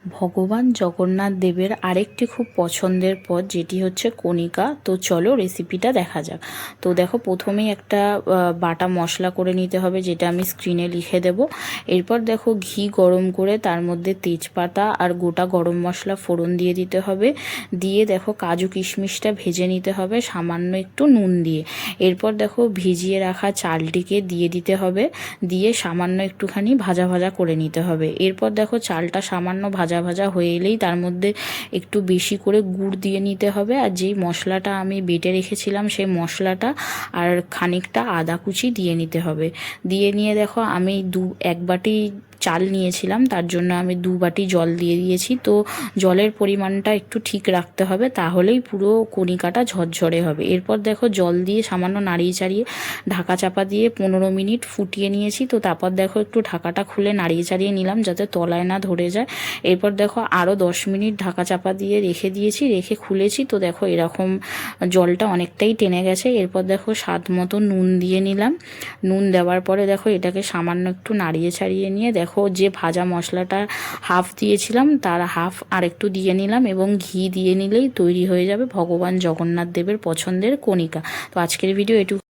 ভগবান জগন্নাথ দেবের আরেকটি খুব পছন্দের পদ যেটি হচ্ছে কণিকা। তো চলো রেসিপিটা দেখা যাক। তো দেখো, প্রথমেই একটা বাটা মশলা করে নিতে হবে, যেটা আমি স্ক্রিনে লিখে দেব। এরপর দেখো, ঘি গরম করে তার মধ্যে তেজপাতা আর গোটা গরম মশলা ফোড়ন দিয়ে দিতে হবে। দিয়ে দেখো, কাজু কিশমিশটা ভেজে নিতে হবে সামান্য একটু নুন দিয়ে। এরপর দেখো, ভিজিয়ে রাখা চালটিকে দিয়ে দিতে হবে, দিয়ে সামান্য একটুখানি ভাজা ভাজা করে নিতে হবে। এরপর দেখো, চালটা সামান্য ভাজা ভাজা হয়ে এলেই তার মধ্যে একটু বেশি করে গুড় দিয়ে নিতে হবে। আর যেই মশলাটা আমি বেটে রেখেছিলাম সেই মশলাটা আর খানিকটা আদা কুচি দিয়ে নিতে হবে। দিয়ে নিয়ে দেখো, আমি এক বাটি চাল নিয়েছিলাম, তার জন্য আমি 2 বাটি জল দিয়ে দিয়েছি। তো জলের পরিমাণটা একটু ঠিক রাখতে হবে, তাহলেই পুরো কণিকাটা ঝরঝরে হবে। এরপর দেখো, জল দিয়ে সামান্য নাড়িয়ে চাড়িয়ে ঢাকা চাপা দিয়ে 15 মিনিট ফুটিয়ে নিয়েছি। তো তারপর দেখো, একটু ঢাকাটা খুলে নাড়িয়ে চাড়িয়ে নিলাম যাতে তলায় না ধরে যায়। এরপর দেখো, আরও 10 মিনিট ঢাকা চাপা দিয়ে রেখে দিয়েছি, রেখে খুলেছি। তো দেখো, এরকম জলটা অনেকটাই টেনে গেছে। এরপর দেখো, স্বাদ মতো নুন দিয়ে নিলাম। নুন দেওয়ার পরে দেখো, এটাকে সামান্য একটু নাড়িয়ে ছাড়িয়ে নিয়ে দেখো, যে ভাজা মশলাটা হাফ দিয়েছিলাম তার হাফ আরেকটু দিয়ে নিলাম, এবং ঘি দিয়ে নিলেই তৈরি হয়ে যাবে ভগবান জগন্নাথ দেবের পছন্দের কণিকা। তো আজকের ভিডিও এটুকু।